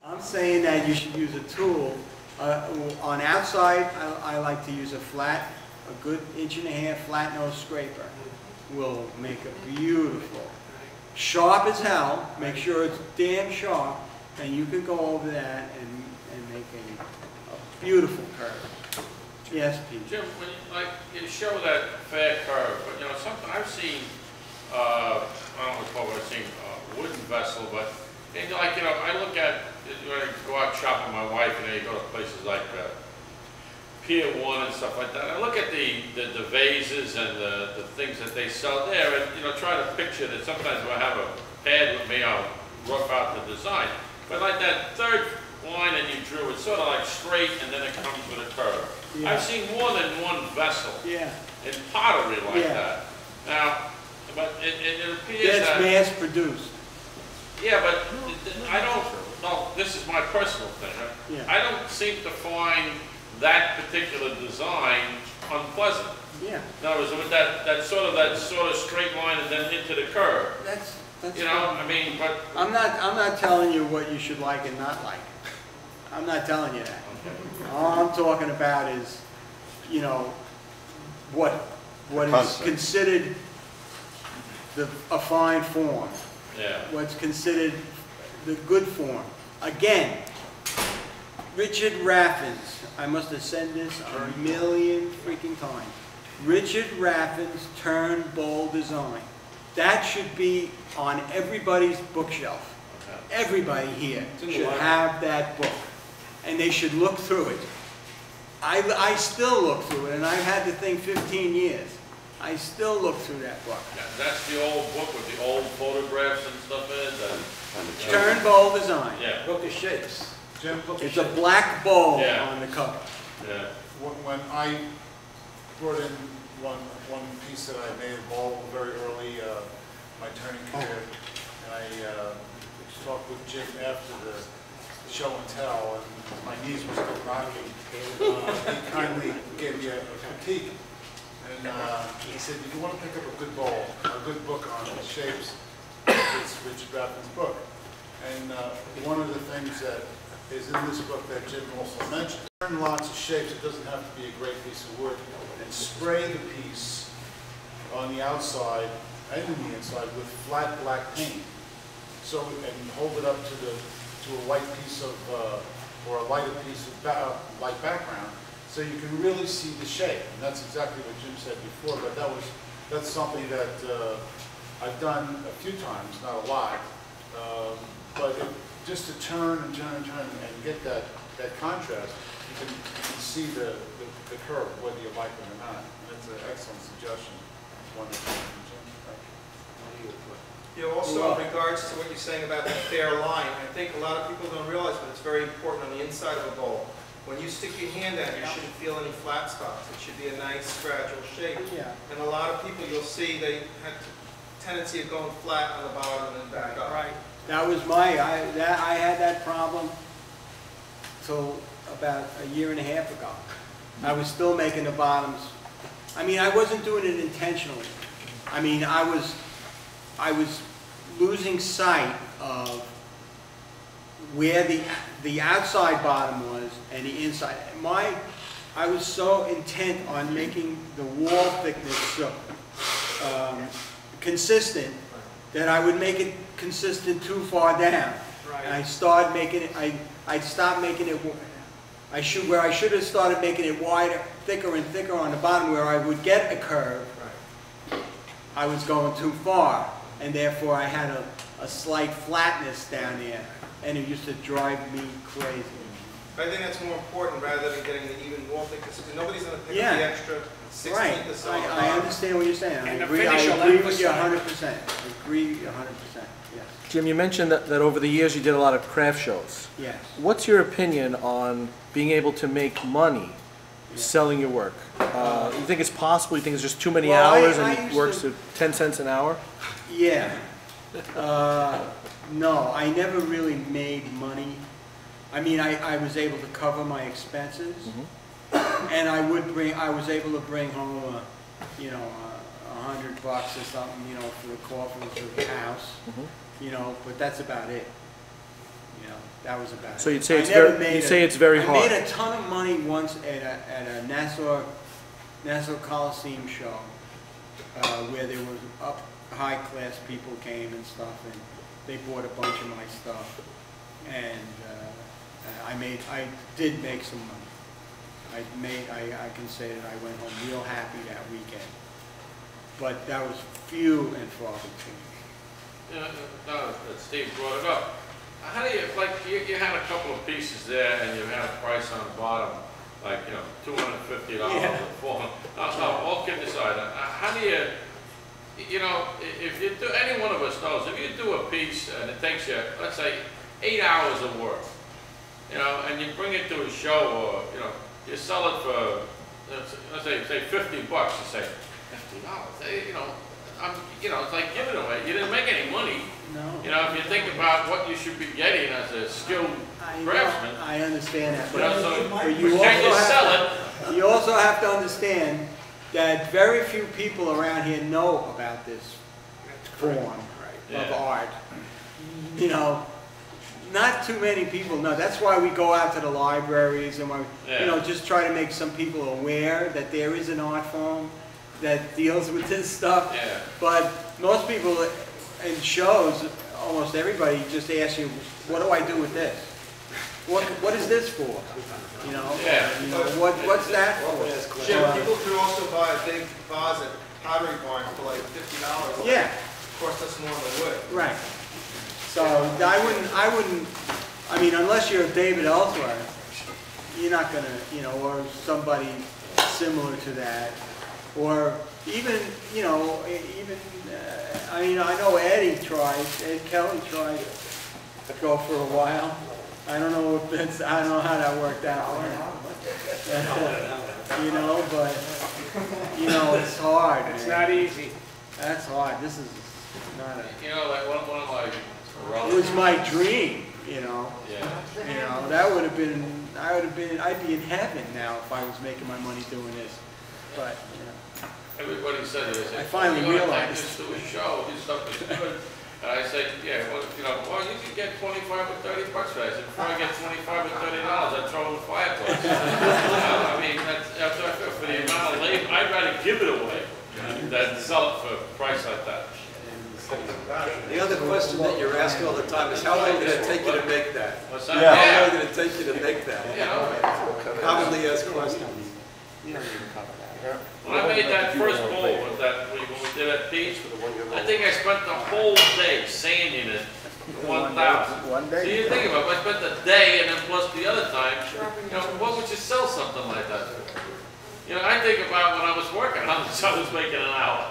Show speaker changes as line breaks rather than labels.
I'm saying that you should use a tool. On outside, I like to use a good 1.5" flat nose scraper. Will make a beautiful, sharp as hell. Make sure it's damn sharp, and you can go over that and make a beautiful curve. Yes, Pete.
Jim, when you show that fair curve, but something I've seen. I don't recall what I've seen, wooden vessel, but I look at when I go out shopping with my wife, you go to places like Pier 1 and stuff like that. I look at the vases and the things that they sell there, and try to picture that. Sometimes when I have a pad with me, I'll rough out the design. But like that third line that you drew, it's sort of like straight, and then it comes with a curve. Yeah. I've seen more than one vessel in pottery like that. Now. But it appears
that's mass produced.
Yeah, but I don't. No, this is my personal thing.
Yeah.
I don't seem to find that particular design unpleasant.
Yeah.
In other words, with that sort of straight line and then into the curve.
That's
I mean, but
I'm not telling you what you should like and not like. I'm not telling you that.
Okay.
All I'm talking about is, what is considered a fine form.
Yeah.
What's considered the good form. Again, Richard Raffin's, I must have said this a million freaking times. Richard Raffin's Turn Bowl design. That should be on everybody's bookshelf. Okay. Everybody here should have that book. And they should look through it. I still look through it, and I've had the thing 15 years. I still look through that book.
Yeah, that's the old book with the old photographs and stuff in it.
Turn bowl design.
Yeah.
Book of shapes.
Jim,
It's a black bowl on the cover.
Yeah.
When I brought in one piece that I made a bowl very early, my turning career, and I talked with Jim after the show and tell, and my knees were still rocking. He kindly gave me a critique. And he said, if you want to pick up a good bowl, a good book on shapes, it's Richard Raffin's book. And one of the things that is in this book that Jim also mentioned, turn lots of shapes. It doesn't have to be a great piece of wood. And spray the piece on the outside and in the inside with flat black paint. So, and hold it up to a white piece of, or a lighter piece of light background. So you can really see the shape, and that's exactly what Jim said before. But that's something that I've done a few times, not a lot. But just to turn and turn and turn and get that contrast, you can see the curve, whether you like it or not. And that's an excellent suggestion. One that came from Jim.
Also in regards to what you're saying about the fair line, I think a lot of people don't realize, but it's very important on the inside of a bowl. When you stick your hand down, you shouldn't feel any flat spots. It should be a nice, gradual shape.
Yeah.
And a lot of people, you'll see, they have a tendency of going flat on the bottom and then back up.
Right. That was I had that problem till about 1.5 years ago. I was still making the bottoms. I mean, I wasn't doing it intentionally. I mean, I was losing sight of where the outside bottom was and the inside. I was so intent on making the wall thickness so consistent that I would make it consistent too far down. Right. And I started making it. I stopped making it. Where I should have started making it wider, thicker and thicker on the bottom, where I would get a curve. Right. I was going too far, and therefore I had a slight flatness down there. And it used to drive me crazy.
I think that's more important rather than getting the even wall thickness, because nobody's going to pick up the extra 16th or so.
I understand what you're saying. I agree with you 100%. I agree 100%. Yes.
Jim, you mentioned that over the years you did a lot of craft shows.
Yes.
What's your opinion on being able to make money selling your work? You think it's possible? You think it's just too many hours and it works at 10 cents an hour?
Yeah. No, I never really made money. I mean, I was able to cover my expenses, and I was able to bring home, $100 or something, for the coffins of the house, but that's about it, That was about it.
So you'd say
I
it's
never
very,
made
you'd
a-
say it's very
I
hard.
made a ton of money once at a Nassau Coliseum show, where there was high-class people came and stuff, and they bought a bunch of my stuff, and I did make some money. I can say that I went home real happy that weekend, but that was few and far between.
Yeah, no, that Steve brought it up. How do you, like, you had a couple of pieces there and you had a price on the bottom, like, you know, $250
Yeah.
or $400. No, all kidding aside, how do you, you know, if you do, any one of us knows, if you do a piece and it takes you, let's say, 8 hours of work, you know, and you bring it to a show or, you know, you sell it for, let's say $50, you say, $50, you know, you know, it's like giving it away. You didn't make any money.
No.
You know, if you think about what you should be getting as a skilled craftsman,
I understand that,
you know, so
but you
can you
also
sell
have
it?
you also have to understand that very few people around here know about this form of
Yeah.
art. You know, not too many people know. That's why we go out to the libraries and why, you know, just try to make some people aware that there is an art form that deals with this stuff.
Yeah.
But most people in shows, almost everybody just asks you, what do I do with this? What is this for? You know,
Yeah.
you know what's that for?
Jim, people could also buy a big vase at Pottery Barn for like $50.
Yeah,
Of course, that's more than wood.
right. So I wouldn't, I mean, unless you're David Ellsworth, you're not gonna, you know, or somebody similar to that. Or even, you know, I mean, I know Ed Kelly tried to go for a while. I don't know if that's, I don't know how that worked out for him. You know, but, you know, it's hard.
It's
man.
not easy.
That's hard. This is not a,
You know, like one of my
it was my dream, you know.
yeah.
You know, that would have been, I'd be in heaven now if I was making my money doing this. But, you know.
Everybody said it.
I finally
"You're gonna
realized."
take this to a show, his stuff is good. And I said, yeah, well, you know, well, you can get 25 or 30 bucks for that. I said, before I get 25 or $30, I'd throw in the fireplace. I mean, for the amount of labor, I'd rather give it away than sell it for a price like that.
The other question that you're asking all the time is how long did it take you to make that?
What's that?
How
Yeah.
long did it take you to make that?
You know,
Commonly asked question.
when I made that first bowl with that, when we did that piece, I think I spent the whole day sanding it 1,000.
One
So you think about it, I spent the day and then plus the other time, you know, what would you sell something like that for? You know, I think about when I was working, how much I was making an hour.